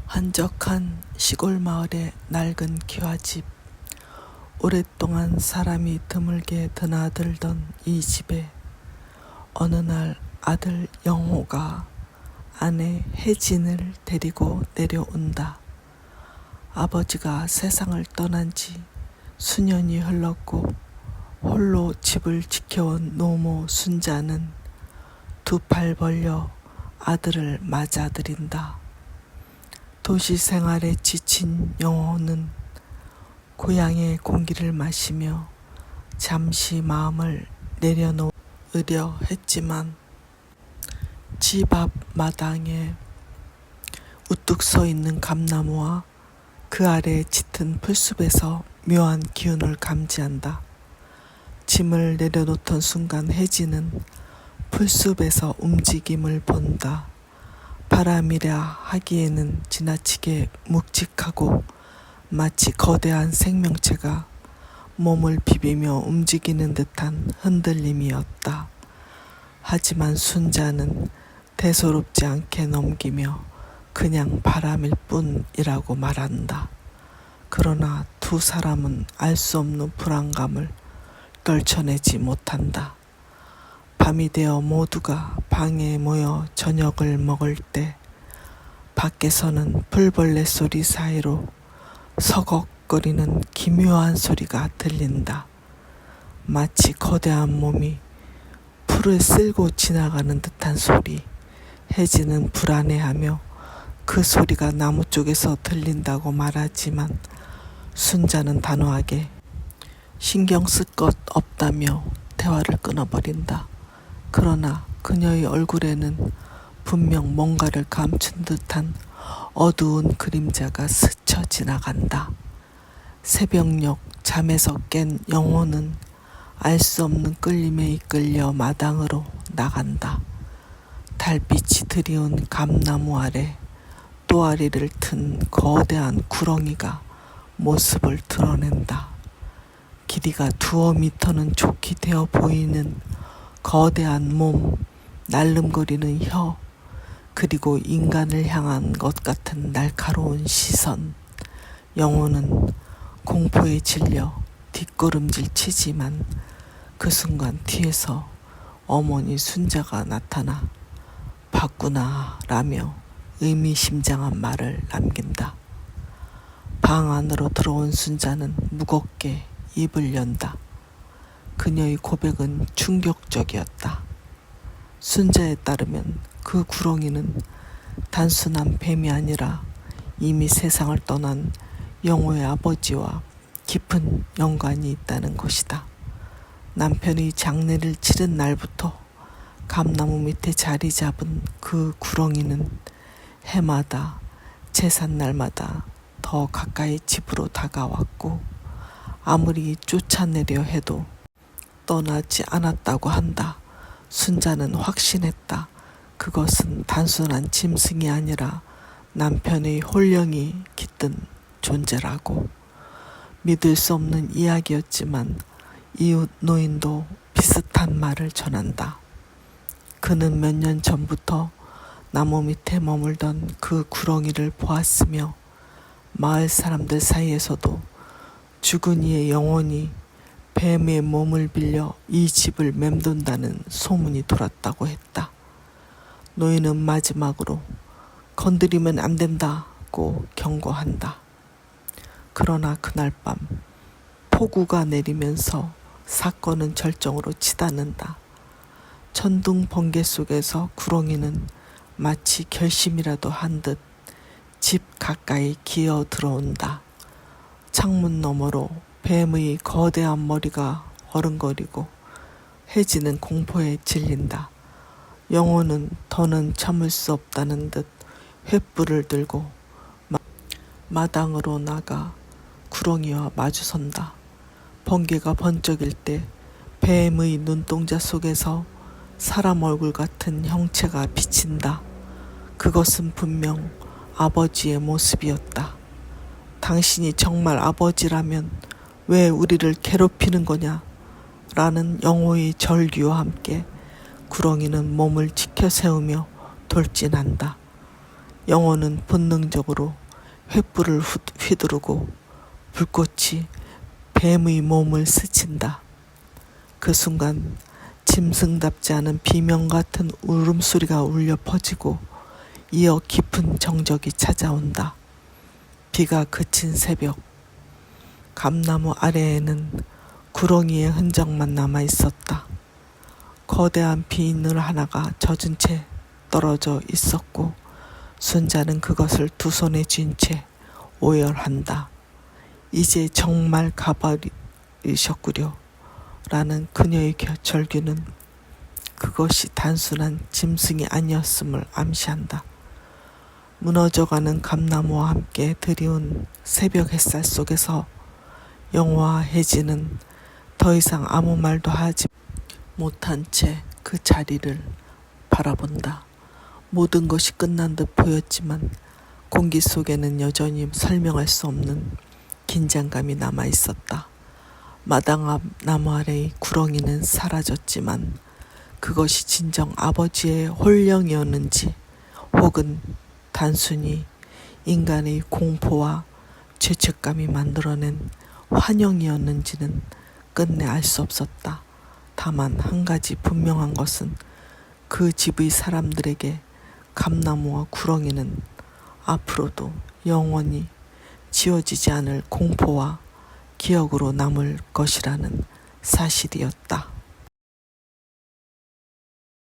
한적한 시골 마을의 낡은 기와집. 오랫동안 사람이 드물게 드나들던 이 집에 어느 날 아들 영호가 아내 혜진을 데리고 내려온다. 아버지가 세상을 떠난 지 수년이 흘렀고 홀로 집을 지켜온 노모 순자는 두 팔 벌려 아들을 맞아들인다. 도시 생활에 지친 영호는 고향의 공기를 마시며 잠시 마음을 내려놓으려 했지만 집 앞 마당에 우뚝 서 있는 감나무와 그 아래 짙은 풀숲에서 묘한 기운을 감지한다. 짐을 내려놓던 순간 혜진은 풀숲에서 움직임을 본다. 바람이라 하기에는 지나치게 묵직하고 마치 거대한 생명체가 몸을 비비며 움직이는 듯한 흔들림이었다. 하지만 순자는 대수롭지 않게 넘기며 그냥 바람일 뿐이라고 말한다. 그러나 두 사람은 알 수 없는 불안감을 떨쳐내지 못한다. 밤이 되어 모두가 방에 모여 저녁을 먹을 때 밖에서는 풀벌레 소리 사이로 서걱거리는 기묘한 소리가 들린다. 마치 거대한 몸이 풀을 쓸고 지나가는 듯한 소리. 혜진은 불안해하며 그 소리가 나무 쪽에서 들린다고 말하지만 순자는 단호하게 신경 쓸 것 없다며 대화를 끊어버린다. 그러나 그녀의 얼굴에는 분명 뭔가를 감춘 듯한 어두운 그림자가 스쳐 지나간다. 새벽녘 잠에서 깬 영호는 알 수 없는 끌림에 이끌려 마당으로 나간다. 달빛이 드리운 감나무 아래 또아리를 튼 거대한 구렁이가 모습을 드러낸다. 길이가 2~5미터는 좋게 되어 보이는 거대한 몸, 날름거리는 혀, 그리고 인간을 향한 것 같은 날카로운 시선. 영호는 공포에 질려 뒷걸음질 치지만 그 순간 뒤에서 어머니 순자가 나타나 봤구나 라며 의미심장한 말을 남긴다. 방 안으로 들어온 순자는 무겁게 입을 연다. 그녀의 고백은 충격적이었다. 순자에 따르면 그 구렁이는 단순한 뱀이 아니라 이미 세상을 떠난 영호의 아버지와 깊은 연관이 있다는 것이다. 남편이 장례를 치른 날부터 감나무 밑에 자리 잡은 그 구렁이는 해마다 제삿날마다 더 가까이 집으로 다가왔고 아무리 쫓아내려 해도 떠나지 않았다고 한다. 순자는 확신했다. 그것은 단순한 짐승이 아니라 남편의 혼령이 깃든 존재라고. 믿을 수 없는 이야기였지만 이웃 노인도 비슷한 말을 전한다. 그는 몇 년 전부터 나무 밑에 머물던 그 구렁이를 보았으며 마을 사람들 사이에서도 죽은 이의 영혼이 뱀의 몸을 빌려 이 집을 맴돈다는 소문이 돌았다고 했다. 노인은 마지막으로 건드리면 안 된다고 경고한다. 그러나 그날 밤 폭우가 내리면서 사건은 절정으로 치닫는다. 천둥 번개 속에서 구렁이는 마치 결심이라도 한 듯 집 가까이 기어 들어온다. 창문 너머로 뱀의 거대한 머리가 어른거리고 혜진은 공포에 질린다. 영호는 더는 참을 수 없다는 듯 횃불을 들고 마당으로 나가 구렁이와 마주선다. 번개가 번쩍일 때 뱀의 눈동자 속에서 사람 얼굴 같은 형체가 비친다. 그것은 분명 아버지의 모습이었다. 당신이 정말 아버지라면 왜 우리를 괴롭히는 거냐? 라는 영호의 절규와 함께 구렁이는 몸을 치켜 세우며 돌진한다. 영호는 본능적으로 횃불을 휘두르고 불꽃이 뱀의 몸을 스친다. 그 순간 짐승답지 않은 비명 같은 울음소리가 울려 퍼지고 이어 깊은 정적이 찾아온다. 비가 그친 새벽, 감나무 아래에는 구렁이의 흔적만 남아 있었다. 거대한 비늘 하나가 젖은 채 떨어져 있었고 순자는 그것을 두 손에 쥔 채 오열한다. 이제 정말 가버리셨구려 라는 그녀의 절규는 그것이 단순한 짐승이 아니었음을 암시한다. 무너져가는 감나무와 함께 드리운 새벽 햇살 속에서 영호와 혜진은 더 이상 아무 말도 하지 못한 채 그 자리를 바라본다. 모든 것이 끝난 듯 보였지만 공기 속에는 여전히 설명할 수 없는 긴장감이 남아 있었다. 마당 앞 나무 아래의 구렁이는 사라졌지만 그것이 진정 아버지의 혼령이었는지 혹은 단순히 인간의 공포와 죄책감이 만들어낸 환영이었는지는 끝내 알 수 없었다. 다만 한 가지 분명한 것은 그 집의 사람들에게 감나무와 구렁이는 앞으로도 영원히 지워지지 않을 공포와 기억으로 남을 것이라는 사실이었다.